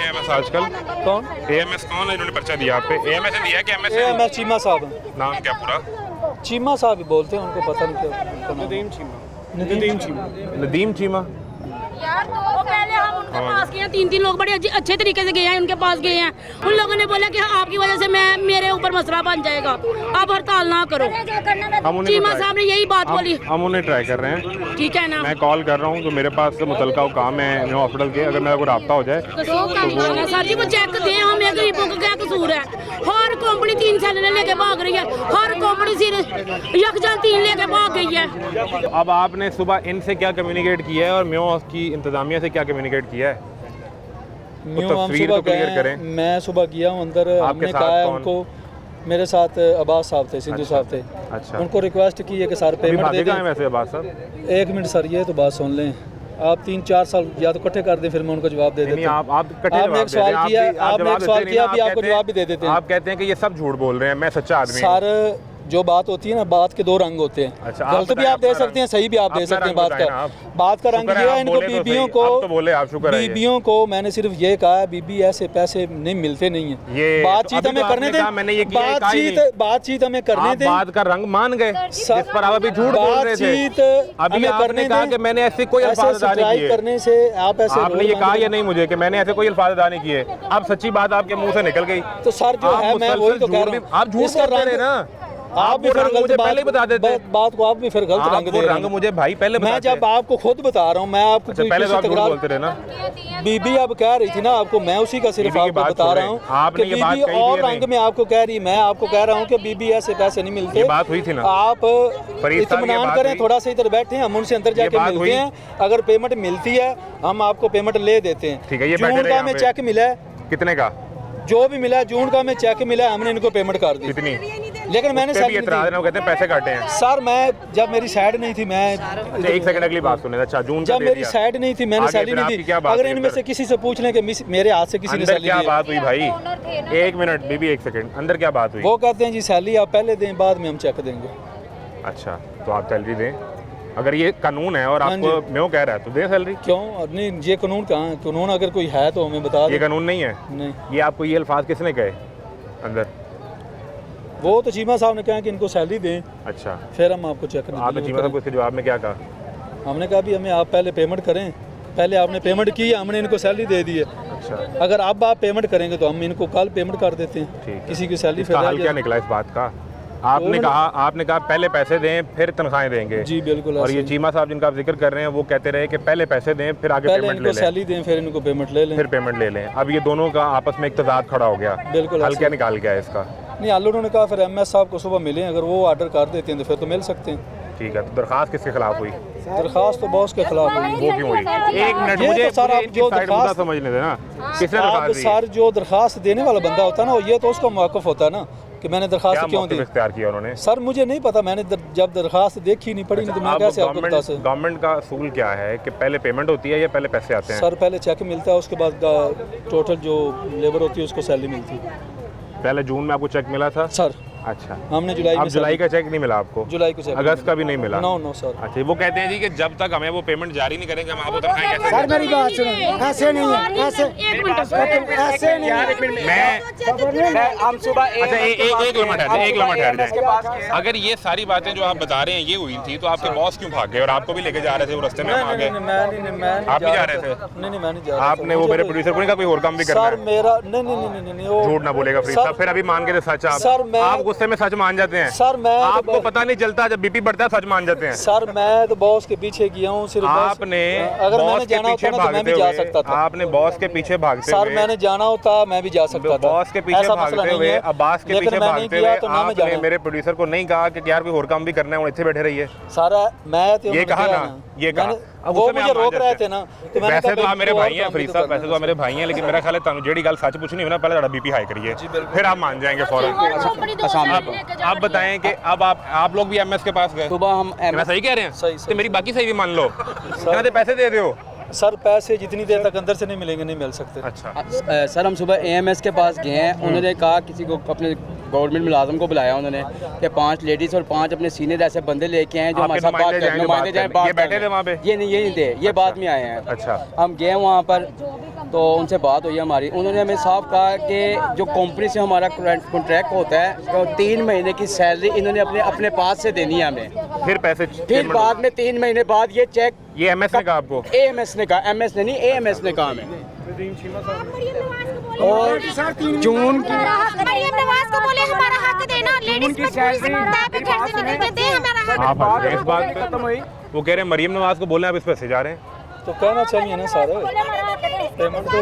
है एएमएस आजकल? कौन? एएमएस कौन है इन्होंने पर्चा दिया आप पे? एएमएस ने दिया कि एमएस ने? एएमएस चीमा साहब। नाम क्या पूरा? चीमा साहब ही बोलते हैं, उनको पता नहीं क्या। नदीम चीमा। नदीम चीमा। यार तो वो पहले हम उनके पास गए हैं, 3 लोग बड़े अच्छे तरीके से गए हैं, उनके पास गए हैं। उन लोगों ने बोला कि आपकी वजह से मेरे ऊपर मसला बन जाएगा, आप हड़ताल ना करो। चीमा साहब ने यही बात बोली। हम उन्हें ट्राई कर रहे हैं, ठीक है ना। मैं कॉल कर रहा हूँ तो मेरे पास मुतलका काम है न्यू हॉस्पिटल के, अगर मेरा कोई रब्ता हो जाए तो सर जी वो चेक दें, हमें गरीबों का क्या कसूर है। हर कंपनी 3 सैलरी लेके भाग रही है, हर कंपनी सिर्फ यकजन 3 लेके भाग गई है। अब आपने सुबह इनसे क्या कम्युनिकेट किया है और म्यो की इंतजामिया से क्या कम्युनिकेट किया है? न्यू हम तस्वीर सुबह तो क्लियर गए, करें। मैं सुबह गया हूँ अंदर, हमने साथ कहा है कौन? उनको, मेरे साथ अब्बास साहब थे, सिंधु साहब थे। अच्छा। उनको रिक्वेस्ट की है कि सर अभी पेमेंट दे भागे कहाँ दें। हैं वैसे अब्बास साहब? 1 मिनट सर, ये तो बात सुन लें। आप 3-4 साल या तो इकट्ठे कर दें, फिर मैं उनको जवाब दे देता हूँ। आप इकट्ठे आपने एक सवाल किया, आपने एक सवाल किया, अभी आपको जवाब भी दे देते हैं। आप कहते हैं कि ये सब झूठ बोल रहे हैं, मैं सच्चा आदमी हूँ। सर जो बात होती है ना, बात के 2 रंग होते हैं। अच्छा, गलत भी आप दे सकते हैं, सही भी आप दे सकते हैं। बात का रंग ये है, इनको बीबियों को, बीबियों को मैंने सिर्फ ये कहा है, बीबी ऐसे पैसे नहीं मिलते नहीं है। बातचीत हमें करने दें, बातचीत हमें करने दें। बात का रंग मान गए, इस पर आप अभी झूठ बोल रहे थे। अभी आपने कहा कि मैंने ऐसे कोई अल्फाज अदा नहीं किए। करने से आप ऐसे, आपने ये कहा या नहीं मुझे कि मैंने ऐसे कोई अल्फाज अदा नहीं किए? अब सच्ची बात आपके मुंह से निकल गई। तो सर जो है, मैं वही तो कह रहा हूँ, आप झूठ कर रहे हैं ना। आप भी फिर मुझे पहले ही बता देते। बात को आप भी फिर गलत रंग दे रहे हैं। मुझे भाई पहले मैं जब आपको खुद बता रहा हूँ, मैं आपको पहले तो आप झूठ बोलते रहे ना। बीबी अब कह रही थी ना आपको, मैं उसी का सिर्फ आपको बता रहा हूँ कि बीबी और रंग में आपको कह रही, मैं आपको कह रहा हूँ कि बीबी ऐसे पैसे नहीं मिलते। बात हुई थी ना। आप इत्मीनान करें, थोड़ा सा इधर बैठे, हम उनसे अंदर जाके मिलते हैं। अगर पेमेंट मिलती है हम आपको पेमेंट ले देते हैं। ठीक है, ये जून का हमें चेक मिला है। कितने का? जो भी मिला है, जून का हमें चेक मिला है, हमने इनको पेमेंट कर दी। कितनी? लेकिन मैंने कहते हैं पैसे काटे हैं। सर मैं जब मेरी साइड नहीं थी, मैं 1 सेकंड अगली बात सुने। अच्छा, जून का जब मेरी साइड नहीं थी, मैंने सैलरी नहीं दी। अगर इनमें से किसी से पूछ लें कि मेरे हाथ से किसी ने सैलरी दी, क्या बात हुई भाई? 1 मिनट बीबी, 1 सेकंड, अंदर क्या बात हुई? वो कहते हैं जी सैलरी आप पहले दें, बाद में हम चेक देंगे। अच्छा, तो आप सैलरी दें, अगर ये कानून है और आपको मैं कह रहा है तो दे सैलरी। क्यों? नहीं, ये कानून कहाँ है? कानून अगर कोई है तो हमें बता दें। ये कानून नहीं है। नहीं, ये आपको ये अल्फाज किसने कहे अंदर? वो तो चीमा साहब ने कहा कि इनको सैलरी दें। अच्छा, फिर हम आपको चेक नहीं। आपने चीमा साहब को इसके जवाब में क्या कहा? हमने कहा भी हमें आप पहले पेमेंट करें, पहले आपने पेमेंट की है, हमने इनको सैलरी दे दी है। अच्छा, अगर अब आप पेमेंट करेंगे तो हम इनको कल पेमेंट कर देते हैं। किसी की सैलरी इसका हल क्या निकला इस बात का? आपने कहा पहले पैसे दें फिर तनख्वाहें देंगे। जी बिल्कुल। और ये चीमा साहब जिनका आप जिक्र कर रहे हैं वो कहते रहे कि पहले पैसे दें फिर आगे पेमेंट ले लें, सैलरी दें फिर इनको पेमेंट ले लें, फिर पेमेंट ले लें। अब ये दोनों का आपस में एक तजाद खड़ा हो गया। बिल्कुल। हल क्या निकाल गया इसका? नहीं, हल उन्होंने कहा फिर एमएस साहब को सुबह मिलें, अगर वो ऑर्डर कर देते हैं तो फिर तो मिल सकते हैं। ठीक है, तो दरखास्त किसके खिलाफ हुई? दरखास्त तो बॉस के खिलाफ हुई। वो क्यों हुई? 1 मिनट, ये मुझे तो सर आप जो दरखास्त समझने देना। किसने दरखास्त दी? सर जो दरखास्त देने वाला बंदा होता है ना, ये तो उसका मौक़िफ़ होता है ना कि मैंने दरखास्त क्यों दी। इख्तियार किया उन्होंने? सर मुझे नहीं पता, मैंने जब दरखास्त देखी नहीं पढ़ी नहीं तो मैं कैसे आपको बता सकता? गवर्नमेंट का असूल क्या है कि पहले पेमेंट होती है या पहले पैसे आते हैं? सर पहले चेक मिलता है, उसके बाद टोटल जो लेबर होती है उसको सैलरी मिलती है। पहले जून में आपको चेक मिला था सर? अच्छा, हमने जुलाई का चेक नहीं मिला आपको? जुलाई को चेक, अगस्त का भी नहीं मिला? No sir. अच्छा, वो कहते हैं जी कि जब तक हमें वो पेमेंट जारी नहीं करेंगे हम आपको तनख्वाहें कैसे? सर मेरी बात सुनो, ऐसे नहीं है, ऐसे एक मिनट, ऐसे नहीं है। हम सुबह अच्छा, एक लम्हा ठहर जाए। अगर ये सारी बातें जो आप बता रहे हैं ये हुई थी तो आपके बॉस क्यों भाग गए और आपको भी लेके जा रहे थे वो रास्ते में? हम आ गए। आप भी जा रहे थे? नहीं, मैं नहीं जा रहा। आपने वो मेरे प्रोड्यूसर को नहीं कहा कोई और काम भी करना है? सर मेरा नहीं, झूठ ना बोलेगा फ्रीद साहब, फिर अभी मान के सच। आप गुस्से में सच मान जाते हैं सर। मैं आपको पता नहीं चलता, जब बीपी बढ़ता है सच मान जाते हैं। सर मैं तो बॉस के पीछे गया हूँ सिर्फ। आपने अगर मैंने जाना होता ना तो मैं भी जा सकता था। आपने बॉस के पीछे भागते सर मैंने जाना होता मैं भी जा सकता था। बॉस के पीछे भागते हुए, अब्बास के पीछे भागते हुए आपने मेरे प्रोड्यूसर को नहीं कहा कि यार कोई और काम भी करना है और इतने बैठे रहिए? सारा मैं ये कहा ना, ये कहा। वो मुझे रोक रहे थे ना, तो मैंने वैसे तो आप मेरे भाई हैं फरीद साहब, वैसे तो आप मेरे भाई हैं, लेकिन मेरा ख्याल है तानु जेडी गल सच पूछनी हो ना पहले थोड़ा बीपी हाई करिए, फिर आप मान जाएंगे फौरन। आप बताएं कि अब आप लोग भी एमएस के पास गए सुबह, हम मैं सही कह रहे हैं? सही। तो मेरी बाकी सही भी मान लो, कहते पैसे दे दो। सर पैसे जितनी देर तक अंदर से नहीं मिलेंगे नहीं मिल सकते। अच्छा सर हम सुबह एएमएस के पास गए हैं, उन्होंने कहा किसी को अपने गवर्नमेंट मुलाजम को बुलाया उन्होंने कि 5 लेडीज और 5 अपने सीनियर ऐसे बंदे लेके आए जो हमारे साथ बात करने, नुमाइंदे जाएं, ये बैठे थे वहाँ पे? ये नहीं थे, ये बाद में आए हैं। अच्छा, हम गए वहाँ पर तो उनसे बात हुई हमारी, उन्होंने हमें साफ कहा कि जो कंपनी से हमारा कॉन्ट्रैक्ट होता है तो 3 महीने की सैलरी इन्होंने अपने पास से देनी है हमें। फिर पैसे फिर बाद में 3 महीने बाद ये चेक, ये एमएस ने कहा आपको? एएमएस ने कहा, एमएस ने नहीं, एएमएस ने कहा हमें। और जून की मरियम नवाज को बोले हमारा हक देना, लेडीज मजबूरी से मरता है, घर से निकल देते हैं, हमारा हक। आप हंस रहे हैं इस बात पे? वो कह रहे हैं मरियम नवाज को बोले आप इस पैसे जा रहे हैं, तो कहना चाहिए ना सर, पेमेंट तो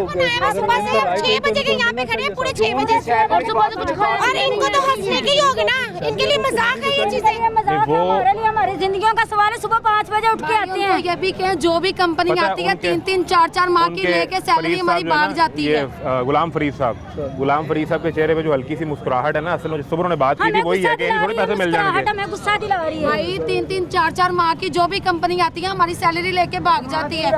सुबह से 6 बजे के यहाँ पे खड़े हैं, पूरे 6 बजे और सुबह से कुछ खाया, और इनको तो हंसने की योग ना, इनके लिए मजाक है ये चीजें, मजाक है हमारे लिए, हमारी जिंदगियों का सवाल है। सुबह 5 बजे उठ के आते हैं, ये भी कहें जो भी कंपनी आती है 3-3, 4-4 माह की लेके सैलरी हमारी भाग जाती है। गुलाम फरीद साहब के चेहरे पे जो हल्की सी मुस्कुराहट है ना, असल में सुबह उन्होंने बात की थी वही है कि थोड़े पैसे मिल जाएंगे। हमें गुस्सा दिला रही है भाई, 3-3, 4-4 माह की जो भी कंपनी आती है हमारी सैलरी लेके भाग जाती है।